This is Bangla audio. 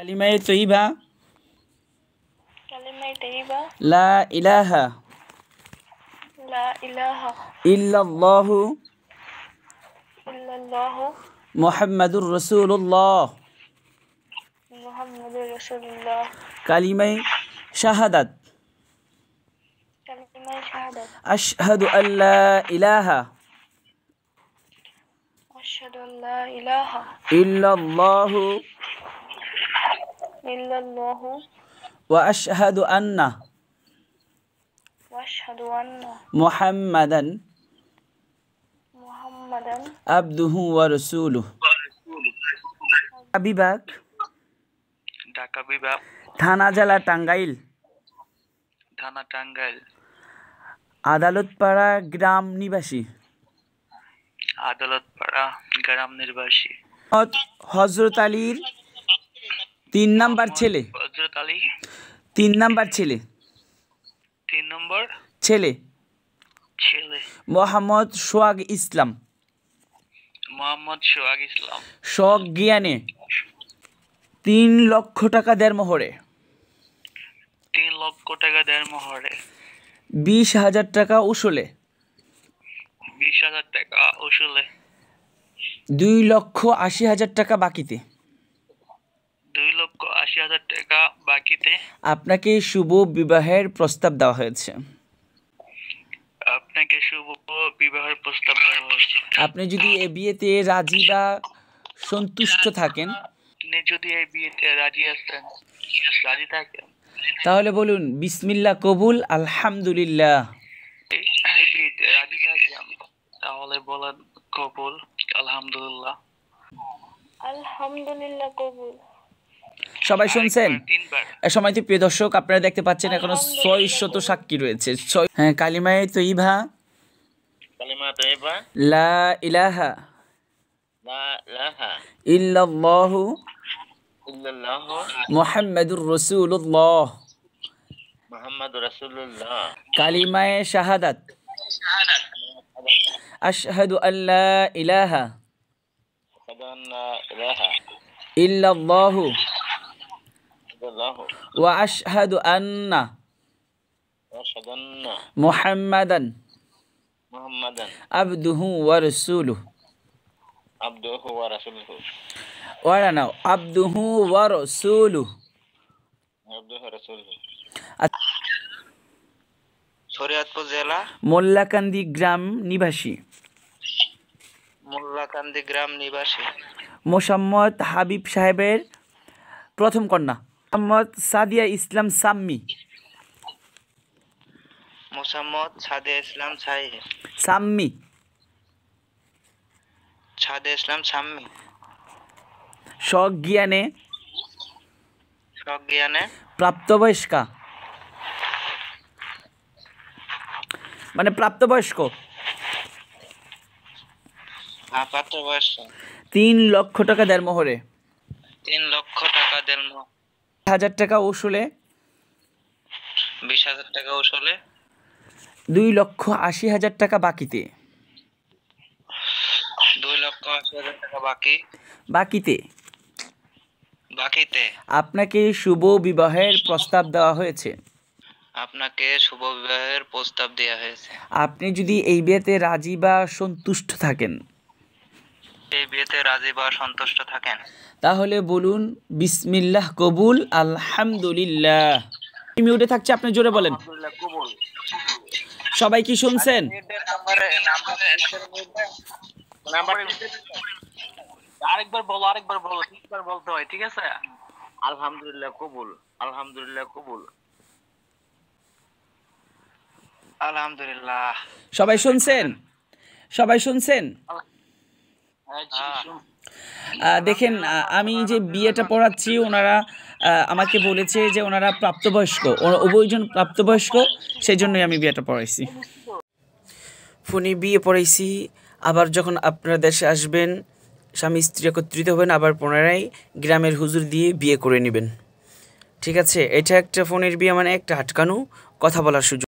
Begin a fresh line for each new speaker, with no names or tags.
কালিমায়ে তৈয়বা লা ইলাহা ইল্লাল্লাহু মুহাম্মাদুর রাসূলুল্লাহ কালিমায়ে শাহাদাত আশহাদু আল্লা ইলাহা ইল্লাল্লাহু ওয়া আশহাদু আন্না মুহাম্মাদান আবদুহু ওয়া রাসূলুহু। বিভাগ
ঢাকা বিভাগ,
থানা জেলা টাঙ্গাইল,
থানা টাঙ্গাইল,
আদালতপাড়া গ্রাম নিবাসী,
আদালতপাড়া গ্রাম নিবাসী,
হযরত আলীর 3 নাম্বার ছেলে,
হযরত আলী
3 নাম্বার ছেলে,
3 নম্বর
ছেলে,
ছেলে,
মোহাম্মদ সোহাগ ইসলাম,
মোহাম্মদ সোহাগ ইসলাম,
সজ্ঞানে 3 লক্ষ টাকা দেড়মোহরে,
3 লক্ষ টাকা দেড়মোহরে,
20,000 টাকা উসুলে,
20,000 টাকা উসুলে,
2,80,000 টাকা বাকিতে,
2,80,000 টাকা বাকিতে
আপনাকে শুভ বিবাহের প্রস্তাব দেওয়া হয়েছে।
আপনাকে শুভ বিবাহের প্রস্তাব দেওয়া হয়েছে।
আপনি যদি এই বিয়েতে রাজি বা সন্তুষ্ট থাকেন,
আপনি যদি এই বিয়েতে রাজি থাকেন,
তাহলে বলুন বিসমিল্লাহ কবুল আলহামদুলিল্লাহ।
এই বিয়েতে রাজি থাকেন, তাহলে বলেন কবুল আলহামদুলিল্লাহ।
আলহামদুলিল্লাহ কবুল।
সবাই শুনছেন?
3 বার।
এ সময়তে প্রিয় দর্শক, আপনারা দেখতে পাচ্ছেন এখনো 600 সাক্ষী রয়েছে। হ্যাঁ, কালিমায়ে তৈয়বা লা ইলাহা ইল্লাল্লাহু মুহাম্মাদুর রাসূলুল্লাহ কালিমায়ে শাহাদাত আশহাদু আল্লা ইলাহা ইল্লাল্লাহু ওয়া আশহাদু আন্না মুহাম্মাদান আবদুহু ওয়া রাসূলুহু। ওরা নাও আবদুহু ওয়া রাসূলুহু।
শরীয়তপুর জেলা,
মোল্লাকান্দি গ্রাম নিবাসী,
মোল্লাকান্দি গ্রাম নিবাসী,
মোসাম্মদ হাবিব সাহেবের প্রথম কন্যা, মোহাম্মদ সাদিয়া ইসলাম সাম্মি,
মোসাম্মদ সাদিয়া ইসলাম
সাম্মি,
সাদিয়া ইসলাম সাম্মি,
সজ্ঞানে প্রাপ্তবয়স্কা, মানে প্রাপ্তবয়স্ক, 3 লক্ষ টাকা দেড়মোহরে,
3 লক্ষ টাকা দেড়মোহর,
1,000 টাকা উসুলে,
20,000 টাকা উসুলে,
2,80,000 টাকা বাকিতে,
2,80,000 টাকা
বাকিতে আপনাকে শুভ বিবাহের প্রস্তাব দেওয়া হয়েছে।
আপনাকে শুভ বিবাহের প্রস্তাব দেওয়া হয়েছে।
আপনি যদি এই বিয়েতে রাজি বা সন্তুষ্ট থাকেন, তাহলে বলুন বিসমিল্লাহ কবুল আলহামদুলিল্লাহ। মিউটে থাকছে, আপনি জোরে বলেন। সবাই কি শুনছেন?
আরেকবার বলো, 3বার বলতে হয়, ঠিক আছে? আলহামদুলিল্লাহ কবুল, আলহামদুলিল্লাহ কবুল, আলহামদুলিল্লাহ।
সবাই শুনছেন? দেখেন, আমি যে বিয়েটা পড়াচ্ছি, ওনারা আমাকে বলেছে যে ওনারা প্রাপ্তবয়স্ক, উভয়জন প্রাপ্তবয়স্ক, সেই জন্যই আমি বিয়েটা পড়াইছি। ফোনে বিয়ে পড়াইছি। আবার যখন আপনারা দেশে আসবেন, স্বামী স্ত্রী একত্রিত হবেন, আবার পুনরায় গ্রামের হুজুর দিয়ে বিয়ে করে নেবেন। ঠিক আছে? এটা একটা ফোনের বিয়ে, মানে একটা আটকানো কথা বলার সুযোগ।